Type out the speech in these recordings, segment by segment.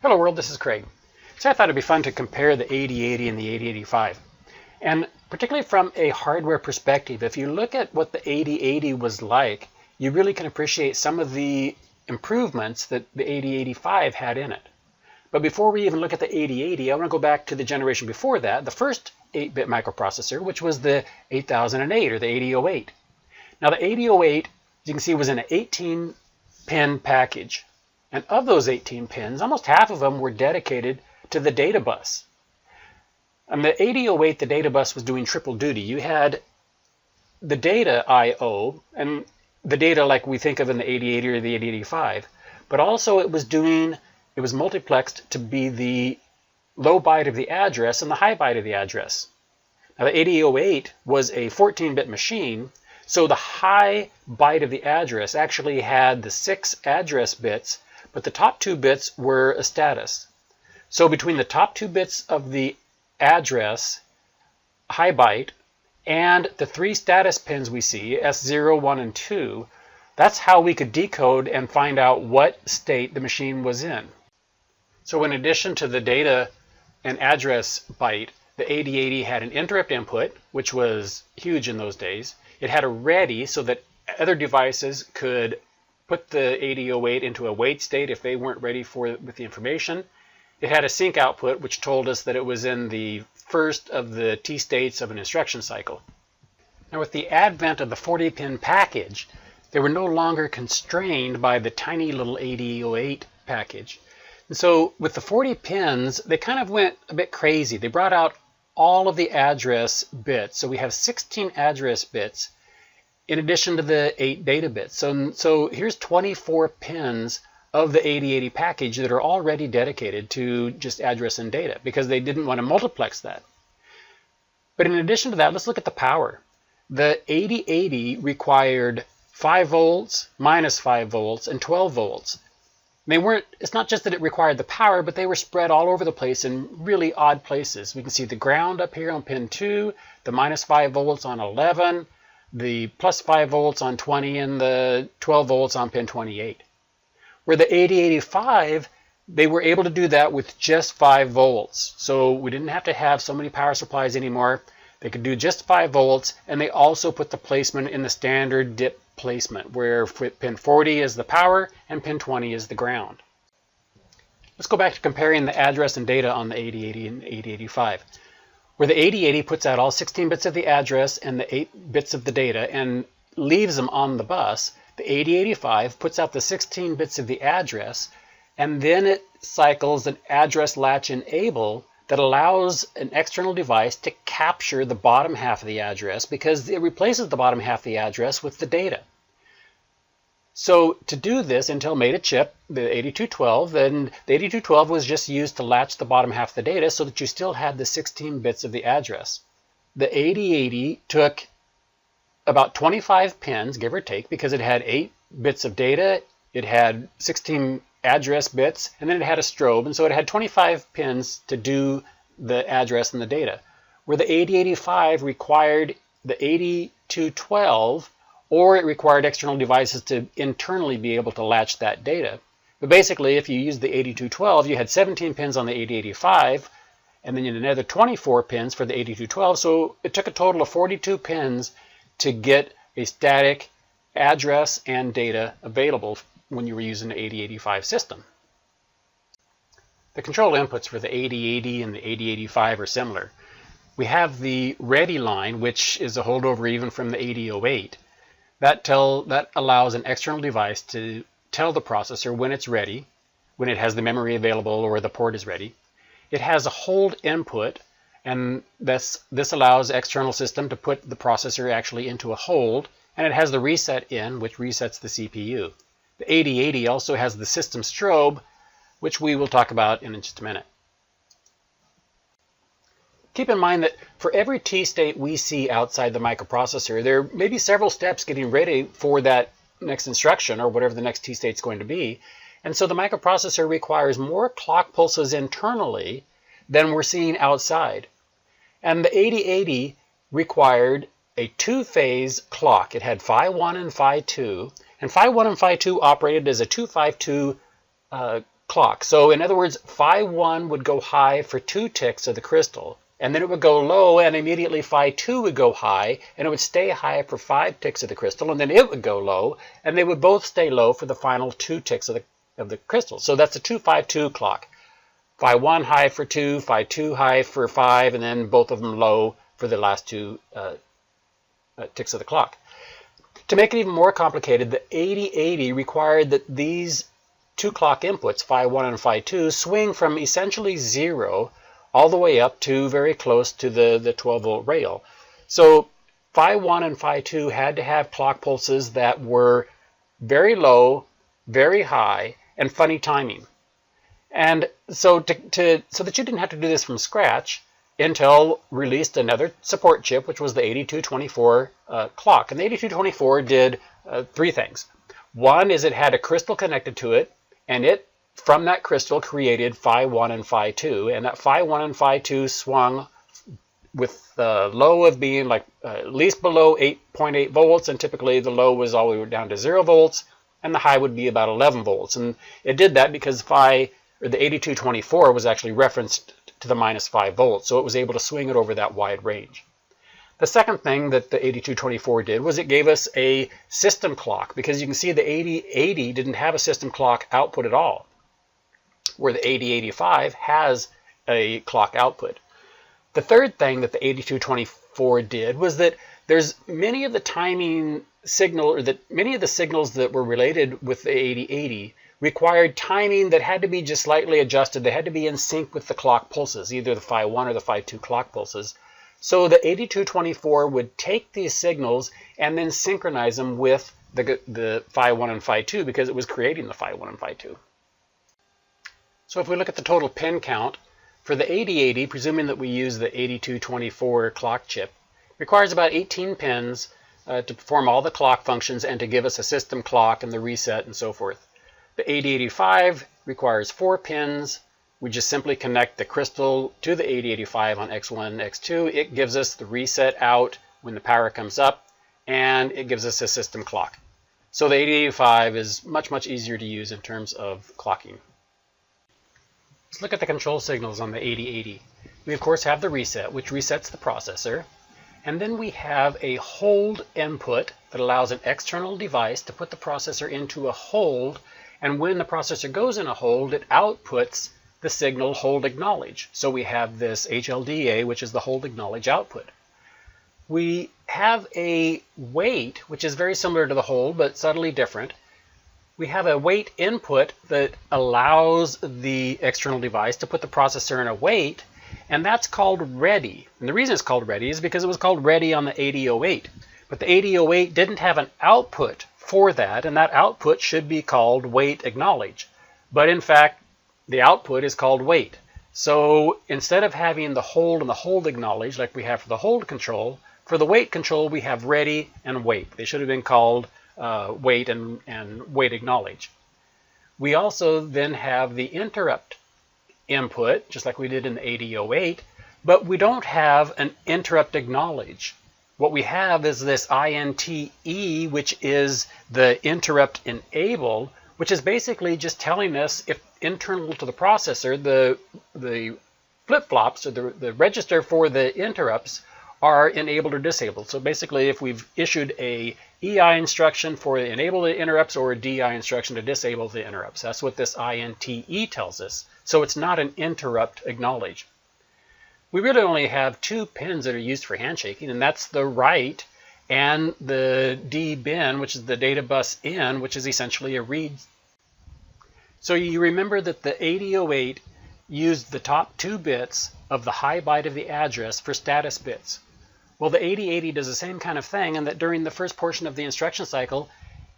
Hello world, this is Craig. So I thought it'd be fun to compare the 8080 and the 8085. And particularly from a hardware perspective, if you look at what the 8080 was like, you really can appreciate some of the improvements that the 8085 had in it. But before we even look at the 8080, I want to go back to the generation before that, the first 8-bit microprocessor, which was the 8008 or the 8008. Now the 8008, you can see, was an 18-pin package. And of those 18 pins, almost half of them were dedicated to the data bus. On the 8008, the data bus was doing triple duty. You had the data I/O, and the data like we think of in the 8080 or the 8085, but also it was multiplexed to be the low byte of the address and the high byte of the address. Now the 8008 was a 14-bit machine, so the high byte of the address actually had the 6 address bits, but the top 2 bits were a status. So between the top 2 bits of the address, high byte, and the 3 status pins we see, S0, 1, and 2, that's how we could decode and find out what state the machine was in. So in addition to the data and address byte, the 8080 had an interrupt input, which was huge in those days. It had a ready so that other devices could put the 8008 into a wait state if they weren't ready with the information. It had a sync output, which told us that it was in the first of the T states of an instruction cycle. Now with the advent of the 40-pin package, they were no longer constrained by the tiny little 8008 package. And so with the 40 pins, they kind of went a bit crazy. They brought out all of the address bits. So we have 16 address bits in addition to the 8 data bits. So here's 24 pins of the 8080 package that are already dedicated to just address and data because they didn't want to multiplex that. But in addition to that, let's look at the power. The 8080 required 5 volts, minus 5 volts, and 12 volts. It's not just that it required the power, but they were spread all over the place in really odd places. We can see the ground up here on pin 2, the minus 5 volts on 11, the plus 5 volts on 20, and the 12 volts on pin 28. Where the 8085, they were able to do that with just 5 volts. So we didn't have to have so many power supplies anymore. They could do just 5 volts, and they also put the placement in the standard dip placement, where pin 40 is the power and pin 20 is the ground. Let's go back to comparing the address and data on the 8080 and 8085. Where the 8080 puts out all 16 bits of the address and the 8 bits of the data and leaves them on the bus, the 8085 puts out the 16 bits of the address, and then it cycles an address latch enable that allows an external device to capture the bottom half of the address because it replaces the bottom half of the address with the data. So to do this, Intel made a chip, the 8212, and the 8212 was just used to latch the bottom half of the data so that you still had the 16 bits of the address. The 8080 took about 25 pins, give or take, because it had 8 bits of data, it had 16 address bits, and then it had a strobe, and so it had 25 pins to do the address and the data. Where the 8085 required the 8212, or it required external devices to internally be able to latch that data. But basically, if you used the 8212, you had 17 pins on the 8085, and then you had another 24 pins for the 8212, so it took a total of 42 pins to get a static address and data available when you were using the 8085 system. The control inputs for the 8080 and the 8085 are similar. We have the ready line, which is a holdover even from the 8008. That allows an external device to tell the processor when it's ready, when it has the memory available or the port is ready. It has a hold input, and this allows the external system to put the processor actually into a hold, and it has the reset in, which resets the CPU. The 8080 also has the system strobe, which we will talk about in just a minute. Keep in mind that for every T-state we see outside the microprocessor, there may be several steps getting ready for that next instruction or whatever the next T-state is going to be. And so the microprocessor requires more clock pulses internally than we're seeing outside. And the 8080 required a 2-phase clock. It had Phi 1 and Phi 2. And Phi 1 and Phi 2 operated as a 252 clock. So in other words, phi 1 would go high for 2 ticks of the crystal, and then it would go low, and immediately phi 2 would go high, and it would stay high for 5 ticks of the crystal, and then it would go low, and they would both stay low for the final 2 ticks of the crystal. So that's a 2-5-2 clock. Phi 1 high for 2, phi 2 high for 5, and then both of them low for the last 2 ticks of the clock. To make it even more complicated, the 8080 required that these 2 clock inputs, phi 1 and phi 2, swing from essentially 0 all the way up to very close to the 12-volt rail. So phi 1 and phi 2 had to have clock pulses that were very low, very high, and funny timing. And so so that you didn't have to do this from scratch, Intel released another support chip, which was the 8224 clock. And the 8224 did 3 things. One is it had a crystal connected to it, and it, from that crystal, created phi 1 and phi 2. And that phi 1 and phi 2 swung with the low of being like at least below 8.8 volts, and typically the low was all the way down to 0 volts, and the high would be about 11 volts. And it did that because the 8224 was actually referenced to the minus 5 volts, so it was able to swing it over that wide range. The second thing that the 8224 did was it gave us a system clock, because you can see the 8080 didn't have a system clock output at all, where the 8085 has a clock output. The third thing that the 8224 did was that there's many of the signals that were related with the 8080 required timing that had to be just slightly adjusted. They had to be in sync with the clock pulses, either the phi 1 or the phi 2 clock pulses. So the 8224 would take these signals and then synchronize them with the phi 1 and phi 2, because it was creating the phi 1 and phi 2. So if we look at the total pin count, for the 8080, presuming that we use the 8224 clock chip, requires about 18 pins to perform all the clock functions and to give us a system clock and the reset and so forth. The 8085 requires 4 pins. We just simply connect the crystal to the 8085 on X1 and X2. It gives us the reset out when the power comes up, and it gives us a system clock. So the 8085 is much, much easier to use in terms of clocking. Let's look at the control signals on the 8080. We, of course, have the reset, which resets the processor. And then we have a hold input that allows an external device to put the processor into a hold. And when the processor goes in a hold, it outputs the signal hold acknowledge. So we have this HLDA, which is the hold acknowledge output. We have a wait, which is very similar to the hold, but subtly different. We have a wait input that allows the external device to put the processor in a wait, and that's called ready. And the reason it's called ready is because it was called ready on the 8008. But the 8008 didn't have an output for that, and that output should be called wait acknowledge. But in fact, the output is called wait. So instead of having the hold and the hold acknowledge like we have for the hold control, for the wait control we have ready and wait. They should have been called wait and wait acknowledge. We also then have the interrupt input, just like we did in the 8008, but we don't have an interrupt acknowledge. What we have is this INTE, which is the interrupt enable, which is basically just telling us if internal to the processor, the flip-flops or the register for the interrupts are enabled or disabled. So basically, if we've issued a EI instruction for enable the interrupts or a DI instruction to disable the interrupts. That's what this INTE tells us. So it's not an interrupt acknowledge. We really only have 2 pins that are used for handshaking, and that's the write and the D-bin, which is the data bus in, which is essentially a read. So you remember that the 8008 used the top 2 bits of the high byte of the address for status bits. Well, the 8080 does the same kind of thing, in that during the first portion of the instruction cycle,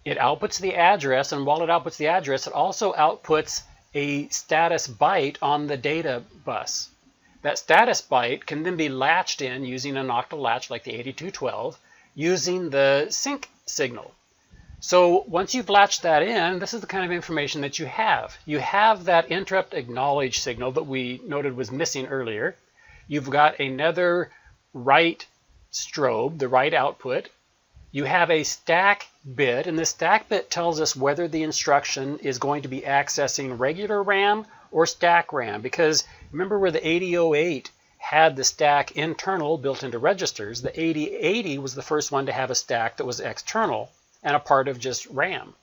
it outputs the address, and while it outputs the address, it also outputs a status byte on the data bus. That status byte can then be latched in using an octal latch like the 8212, using the sync signal. So once you've latched that in, this is the kind of information that you have. You have that interrupt acknowledge signal that we noted was missing earlier. You've got another write strobe, the write output. you have a stack bit, and this stack bit tells us whether the instruction is going to be accessing regular RAM or stack RAM, because remember where the 8008 had the stack internal built into registers, the 8080 was the first one to have a stack that was external and a part of just RAM.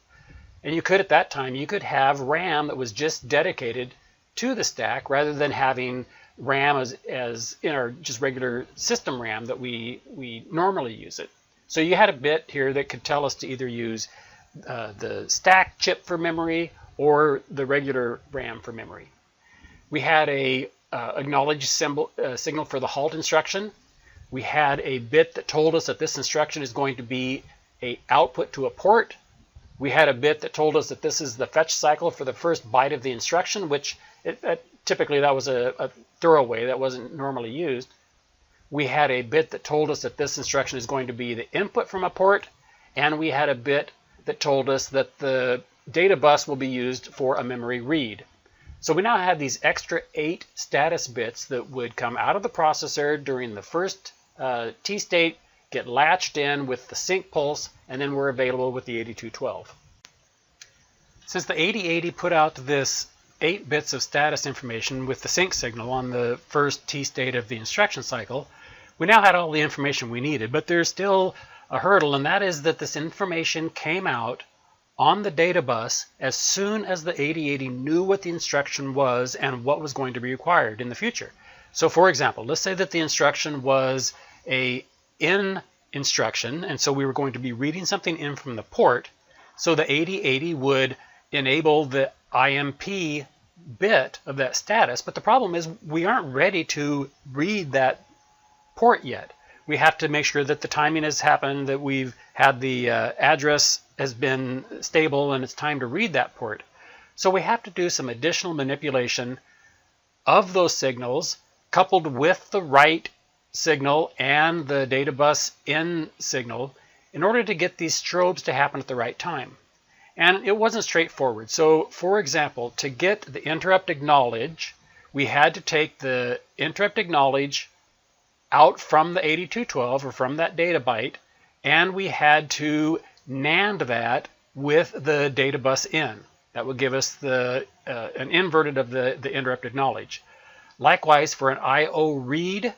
And you could, at that time, you could have RAM that was just dedicated to the stack rather than having RAM as in our just regular system RAM that we normally use it. So you had a bit here that could tell us to either use the stack chip for memory or the regular RAM for memory. We had a acknowledge signal for the halt instruction. We had a bit that told us that this instruction is going to be an output to a port. We had a bit that told us that this is the fetch cycle for the first byte of the instruction, which typically that was a throwaway that wasn't normally used. We had a bit that told us that this instruction is going to be the input from a port, and we had a bit that told us that the data bus will be used for a memory read. So we now have these extra 8 status bits that would come out of the processor during the first T-state, get latched in with the sync pulse, and then we're available with the 8212. Since the 8080 put out this 8 bits of status information with the sync signal on the first T-state of the instruction cycle, we now had all the information we needed, but there's still a hurdle, and that is that this information came out on the data bus as soon as the 8080 knew what the instruction was and what was going to be required in the future. So for example, let's say that the instruction was a in instruction, and so we were going to be reading something in from the port, so the 8080 would enable the IMP bit of that status, but the problem is we aren't ready to read that port yet. We have to make sure that the timing has happened, that we've had the address has been stable, and it's time to read that port. So we have to do some additional manipulation of those signals coupled with the write signal and the data bus in signal in order to get these strobes to happen at the right time. And it wasn't straightforward. So for example, to get the interrupt acknowledge, we had to take the interrupt acknowledge out from the 8212 or from that data byte, and we had to NAND that with the data bus in. That would give us the an inverted of the interrupt acknowledge. Likewise, for an IO read,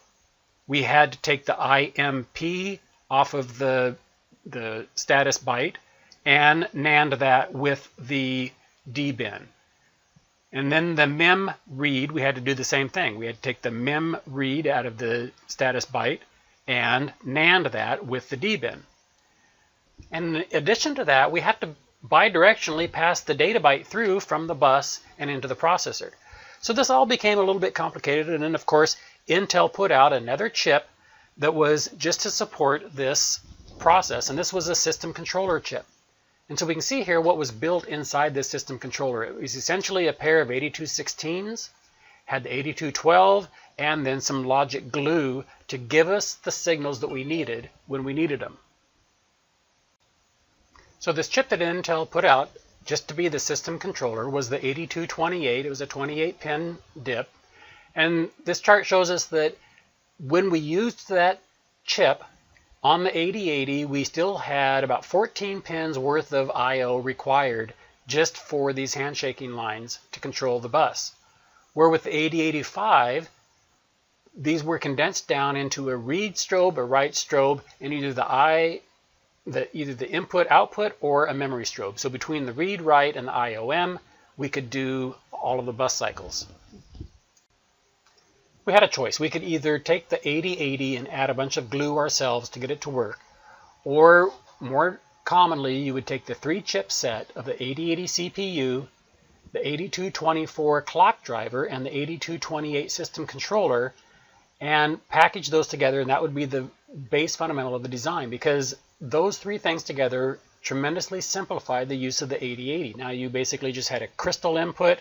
we had to take the IMP off of the status byte and NAND that with the DBin. And then the mem read, we had to do the same thing. We had to take the mem read out of the status byte and NAND that with the DBin. And in addition to that, we had to bidirectionally pass the data byte through from the bus and into the processor. So this all became a little bit complicated, and then of course Intel put out another chip that was just to support this process, and this was a system controller chip. And so we can see here what was built inside this system controller. It was essentially a pair of 8216s, had the 8212, and then some logic glue to give us the signals that we needed when we needed them. So this chip that Intel put out just to be the system controller was the 8228. It was a 28-pin DIP. And this chart shows us that when we used that chip on the 8080, we still had about 14 pins worth of I/O required just for these handshaking lines to control the bus. Where with the 8085, these were condensed down into a read strobe, a write strobe, and either the input-output or a memory strobe. So between the read-write and the IOM, we could do all of the bus cycles. We had a choice. We could either take the 8080 and add a bunch of glue ourselves to get it to work, or more commonly, you would take the 3-chip set of the 8080 CPU, the 8224 clock driver, and the 8228 system controller, and package those together, and that would be the base fundamental of the design, because those 3 things together tremendously simplified the use of the 8080. Now you basically just had a crystal input.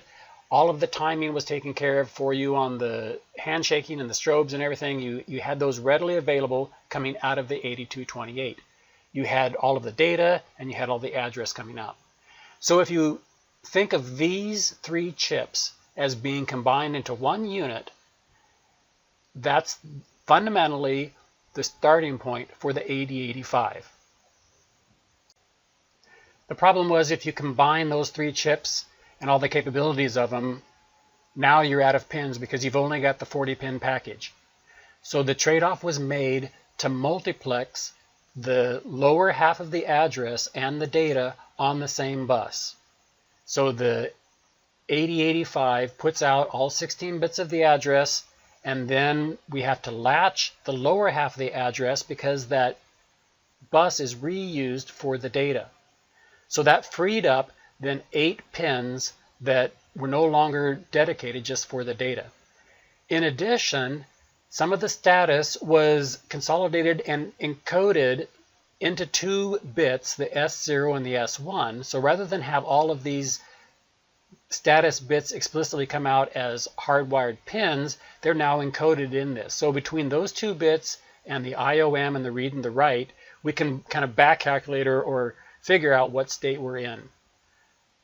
All of the timing was taken care of for you on the handshaking and the strobes and everything. You had those readily available coming out of the 8228. You had all of the data and you had all the address coming out. So if you think of these 3 chips as being combined into one unit, that's fundamentally the starting point for the 8085. The problem was if you combine those 3 chips and all the capabilities of them, now you're out of pins because you've only got the 40-pin package. So the trade-off was made to multiplex the lower half of the address and the data on the same bus. So the 8085 puts out all 16 bits of the address, and then we have to latch the lower half of the address because that bus is reused for the data. So that freed up then 8 pins that were no longer dedicated just for the data. In addition, some of the status was consolidated and encoded into 2 bits, the S0 and the S1. So rather than have all of these status bits explicitly come out as hardwired pins, they're now encoded in this. So between those 2 bits and the IOM and the read and the write, we can kind of back calculate or figure out what state we're in.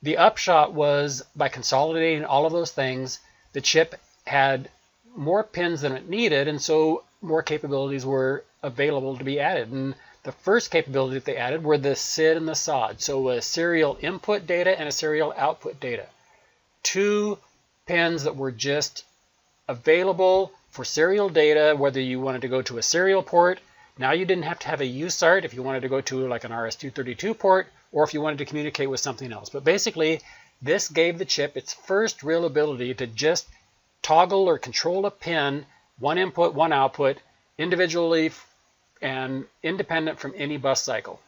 The upshot was by consolidating all of those things, the chip had more pins than it needed, and so more capabilities were available to be added. And the first capability that they added were the SID and the SOD, so a serial input data and a serial output data. 2 pins that were just available for serial data, whether you wanted to go to a serial port. Now you didn't have to have a USART if you wanted to go to like an RS-232 port, or if you wanted to communicate with something else. But basically, this gave the chip its first real ability to just toggle or control a pin, one input, one output, individually and independent from any bus cycle.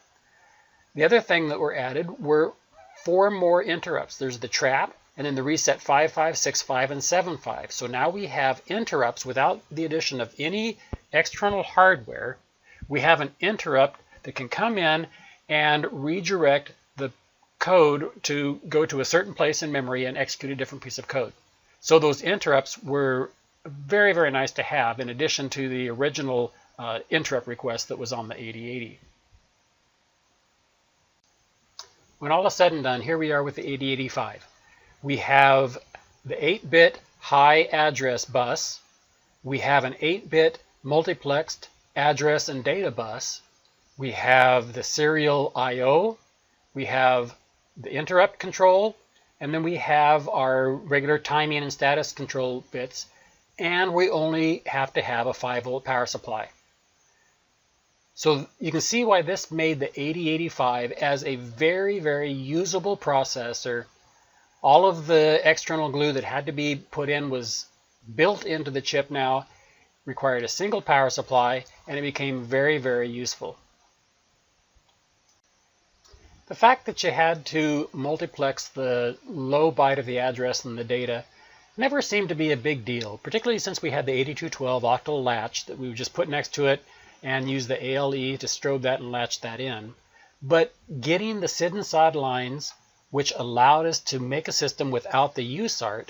The other thing that were added were 4 more interrupts. There's the trap, and then the reset 5.5, 6.5, and 7.5. So now we have interrupts without the addition of any external hardware. We have an interrupt that can come in and redirect the code to go to a certain place in memory and execute a different piece of code. So those interrupts were very, very nice to have in addition to the original interrupt request that was on the 8080. When all is said and done, here we are with the 8085. We have the 8-bit high address bus. We have an 8-bit multiplexed address and data bus. We have the serial I/O. We have the interrupt control. And then we have our regular timing and status control bits. And we only have to have a 5-volt power supply. So you can see why this made the 8085 as a very, very usable processor. All of the external glue that had to be put in was built into the chip now, required a single power supply, and it became very, very useful. The fact that you had to multiplex the low byte of the address and the data never seemed to be a big deal, particularly since we had the 8212 octal latch that we would just put next to it and use the ALE to strobe that and latch that in. But getting the SID and SOD lines, which allowed us to make a system without the USART,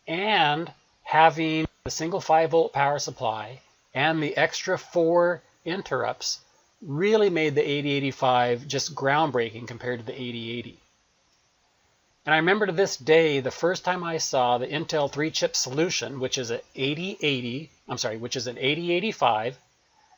and having a single 5-volt power supply and the extra 4 interrupts really made the 8085 just groundbreaking compared to the 8080. And I remember to this day, the first time I saw the Intel 3-chip solution, which is an 8085,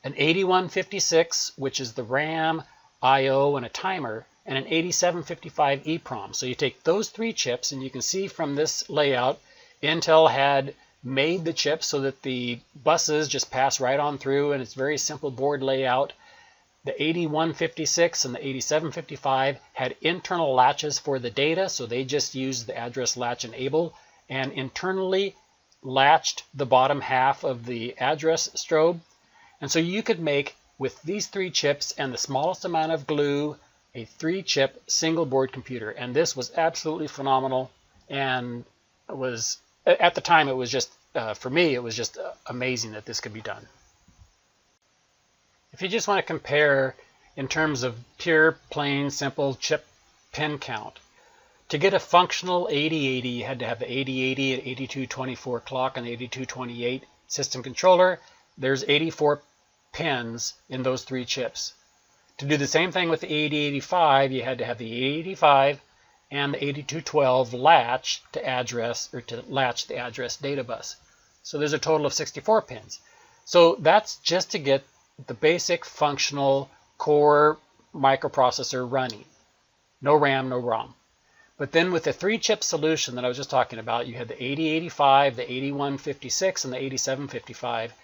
an 8156, which is the RAM, I/O, and a timer, and an 8755 EEPROM. So you take those 3 chips, and you can see from this layout, Intel had made the chips so that the buses just pass right on through, and it's very simple board layout. The 8156 and the 8755 had internal latches for the data, so they just used the address latch enable and internally latched the bottom half of the address strobe. And so you could make, with these 3 chips and the smallest amount of glue, a 3-chip single board computer. And this was absolutely phenomenal, and it was, at the time, it was just, for me, it was just amazing that this could be done. If you just want to compare in terms of pure, plain, simple chip pin count, to get a functional 8080, you had to have the 8080 and 8224 clock and 8228 system controller. There's 84 pins in those 3 chips. To do the same thing with the 8085, you had to have the 8085 and the 8212 latch to address, or to latch the address data bus. So there's a total of 64 pins. So that's just to get the basic functional core microprocessor running. No RAM, no ROM. But then with the 3-chip solution that I was just talking about, you had the 8085, the 8156, and the 8755. It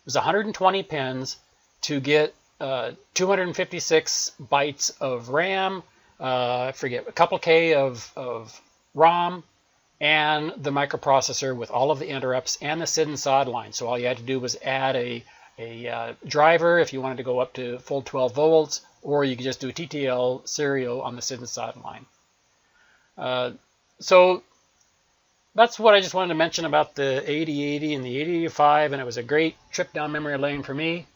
was 120 pins to get 256 bytes of RAM, I forget, a couple K of ROM, and the microprocessor with all of the interrupts and the SID and SOD line. So all you had to do was add a driver if you wanted to go up to full 12 volts, or you could just do a TTL serial on the SID and SOD line. So that's what I just wanted to mention about the 8080 and the 8085, and it was a great trip down memory lane for me.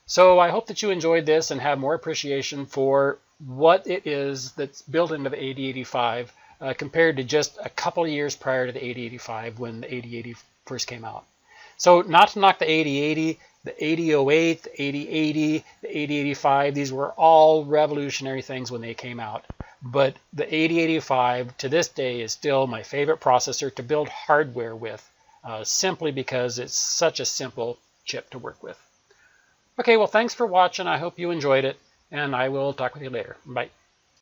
So I hope that you enjoyed this and have more appreciation for what it is that's built into the 8085 compared to just a couple of years prior to the 8085 when the 8080 first came out. So not to knock the 8080, the 8008, the 8080, the 8085, these were all revolutionary things when they came out. But the 8085 to this day is still my favorite processor to build hardware with, simply because it's such a simple chip to work with. Okay, well, thanks for watching. I hope you enjoyed it, and I will talk with you later. Bye.